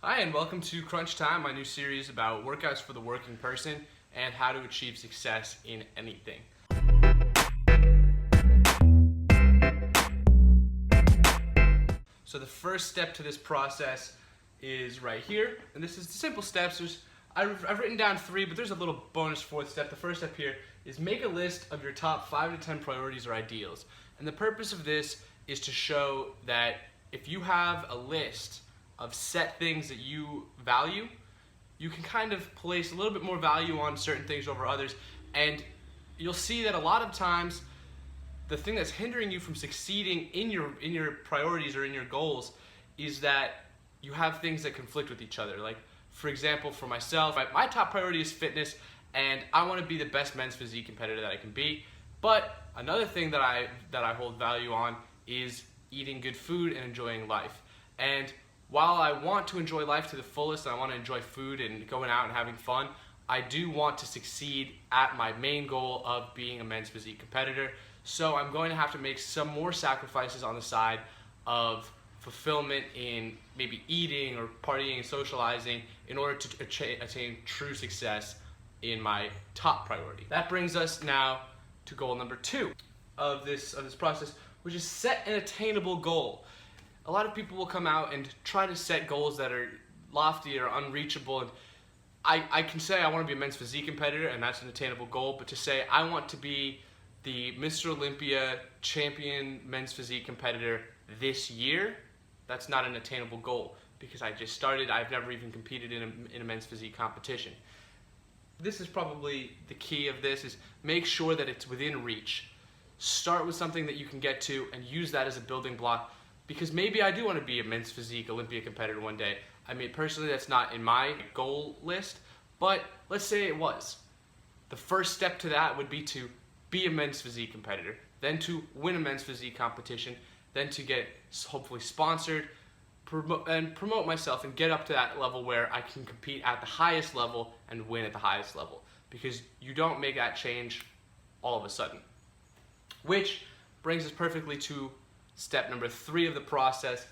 Hi, and welcome to Crunch Time, my new series about workouts for the working person and how to achieve success in anything. So the first step to this process is right here, and this is the simple steps. I've written down 3, but there's a little bonus 4th step. The first step here is make a list of your top 5 to 10 priorities or ideals. And the purpose of this is to show that if you have a list of set things that you value, you can kind of place a little bit more value on certain things over others, and you'll see that a lot of times the thing that's hindering you from succeeding in your priorities or in your goals is that you have things that conflict with each other. Like, for example, for myself, my top priority is fitness, and I want to be the best men's physique competitor that I can be. But another thing that I hold value on is eating good food and enjoying life. And while I want to enjoy life to the fullest, and I want to enjoy food and going out and having fun, I do want to succeed at my main goal of being a men's physique competitor. So I'm going to have to make some more sacrifices on the side of fulfillment in maybe eating or partying and socializing in order to attain true success in my top priority. That brings us now to goal number 2 of this process, which is set an attainable goal. A lot of people will come out and try to set goals that are lofty or unreachable, and I can say I want to be a men's physique competitor, and that's an attainable goal, but to say I want to be the Mr. Olympia champion men's physique competitor this year, that's not an attainable goal, because I just started. I've never even competed in a men's physique competition. This is probably the key of this, is make sure that it's within reach. Start with something that you can get to and use that as a building block, because maybe I do want to be a men's physique Olympia competitor one day. I mean, personally, that's not in my goal list, but let's say it was. The first step to that would be to be a men's physique competitor, then to win a men's physique competition, then to get hopefully sponsored, promote myself and get up to that level where I can compete at the highest level and win at the highest level, because you don't make that change all of a sudden. Which brings us perfectly to step number 3 of the process: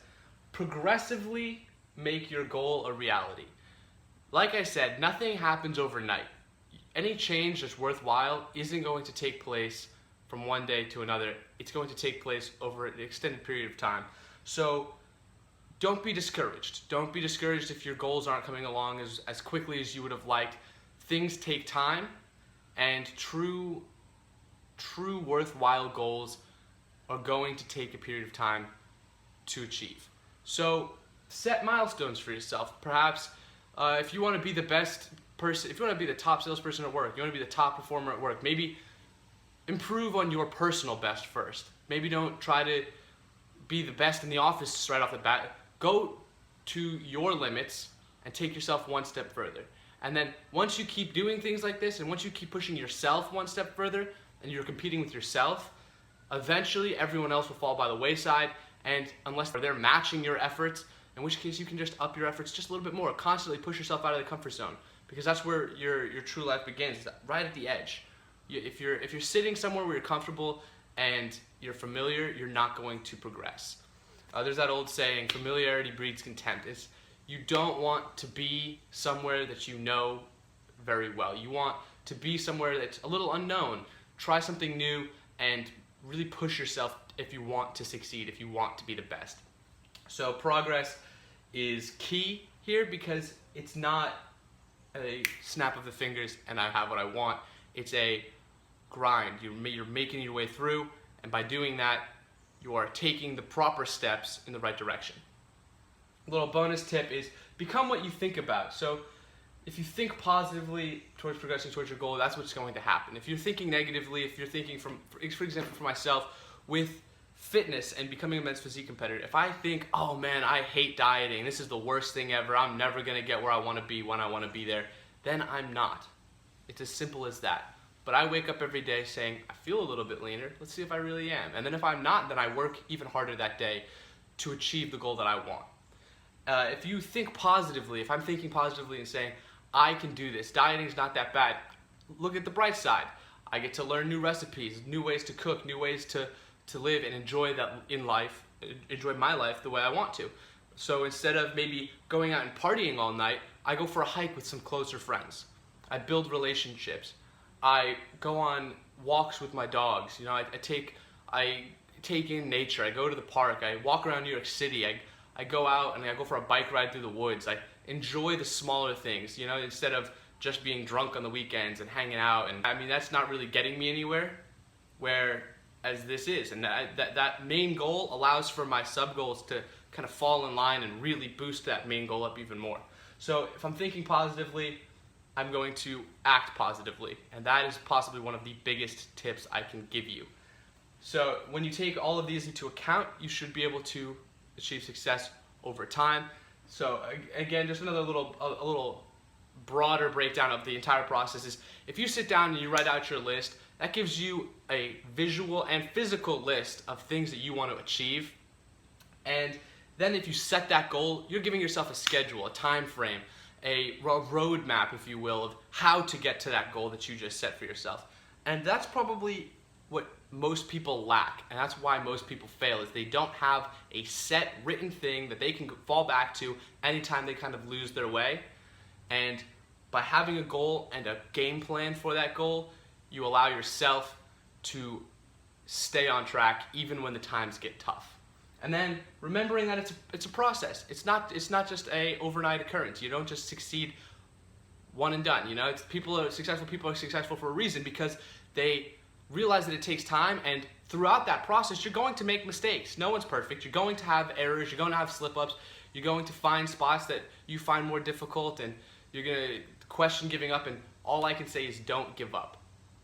progressively make your goal a reality. Like I said, nothing happens overnight. Any change that's worthwhile isn't going to take place from one day to another. It's going to take place over an extended period of time. So don't be discouraged. Don't be discouraged if your goals aren't coming along as quickly as you would have liked. Things take time, and true worthwhile goals are going to take a period of time to achieve. So set milestones for yourself. Perhaps if you want to be the best person, if you want to be the top salesperson at work, you want to be the top performer at work, maybe improve on your personal best first. Maybe don't try to be the best in the office right off the bat. Go to your limits and take yourself one step further. And then once you keep doing things like this, and once you keep pushing yourself one step further, and you're competing with yourself, eventually everyone else will fall by the wayside, and unless they're matching your efforts, in which case you can just up your efforts just a little bit more. Constantly push yourself out of the comfort zone, because that's where your true life begins, right at the edge. If you're sitting somewhere where you're comfortable and you're familiar, you're not going to progress. There's that old saying, familiarity breeds contempt. You don't want to be somewhere that you know very well. You want to be somewhere that's a little unknown. Try something new and really push yourself if you want to succeed, if you want to be the best. So progress is key here, because it's not a snap of the fingers and I have what I want. It's a grind. You're making your way through, and by doing that, you are taking the proper steps in the right direction. A little bonus tip is become what you think about. So if you think positively towards progressing towards your goal, that's what's going to happen. If you're thinking negatively, if you're thinking for example, for myself, with fitness and becoming a men's physique competitor, if I think, oh man, I hate dieting, this is the worst thing ever, I'm never going to get where I want to be when I want to be there, then I'm not. It's as simple as that. But I wake up every day saying, I feel a little bit leaner, let's see if I really am. And then if I'm not, then I work even harder that day to achieve the goal that I want. If you think positively, if I'm thinking positively and saying, I can do this, dieting's not that bad, look at the bright side. I get to learn new recipes, new ways to cook, new ways to live and enjoy that in life, enjoy my life the way I want to. So instead of maybe going out and partying all night, I go for a hike with some closer friends. I build relationships. I go on walks with my dogs. You know, I take in nature. I go to the park. I walk around New York City. I go out and I go for a bike ride through the woods. I enjoy the smaller things, you know, instead of just being drunk on the weekends and hanging out. And I mean, that's not really getting me anywhere, whereas this is. And that main goal allows for my sub goals to kind of fall in line and really boost that main goal up even more. So if I'm thinking positively, I'm going to act positively. And that is possibly one of the biggest tips I can give you. So when you take all of these into account, you should be able to achieve success over time. So again, just another a little broader breakdown of the entire process is, if you sit down and you write out your list, that gives you a visual and physical list of things that you want to achieve. And then if you set that goal, you're giving yourself a schedule, a time frame, a roadmap, if you will, of how to get to that goal that you just set for yourself. And that's probably what most people lack, and that's why most people fail, is they don't have a set written thing that they can fall back to anytime they kind of lose their way. And by having a goal and a game plan for that goal, you allow yourself to stay on track even when the times get tough. And then remembering that it's a process. It's not just a overnight occurrence. You don't just succeed one and done. You know, people are successful for a reason, because they realize that it takes time, and throughout that process you're going to make mistakes. No one's perfect. You're going to have errors, you're going to have slip-ups, you're going to find spots that you find more difficult, and you're going to question giving up. And all I can say is, don't give up.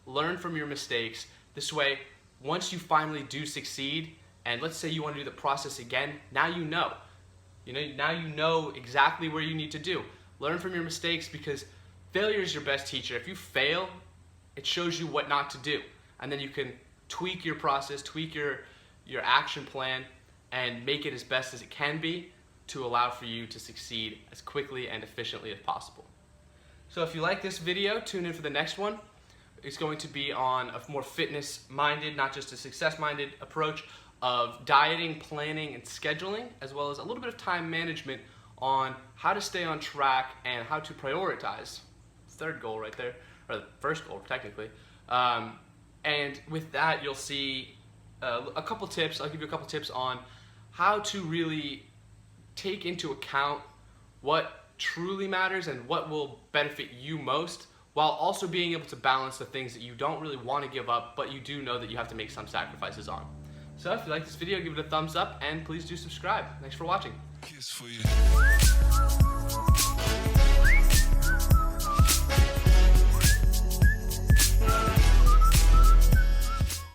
Learn from your mistakes. This way, once you finally do succeed, and let's say you want to do the process again, now you know. Now you know exactly where you need to do. Learn from your mistakes, because failure is your best teacher. If you fail, it shows you what not to do. And then you can tweak your process, tweak your action plan, and make it as best as it can be to allow for you to succeed as quickly and efficiently as possible. So if you like this video, tune in for the next one. It's going to be on a more fitness-minded, not just a success-minded approach of dieting, planning, and scheduling, as well as a little bit of time management on how to stay on track and how to prioritize. Third goal right there, or the first goal technically. And with that, you'll see a couple tips. I'll give you a couple tips on how to really take into account what truly matters and what will benefit you most, while also being able to balance the things that you don't really want to give up, but you do know that you have to make some sacrifices on. So if you like this video, give it a thumbs up, and please do subscribe. Thanks for watching. Kiss for you.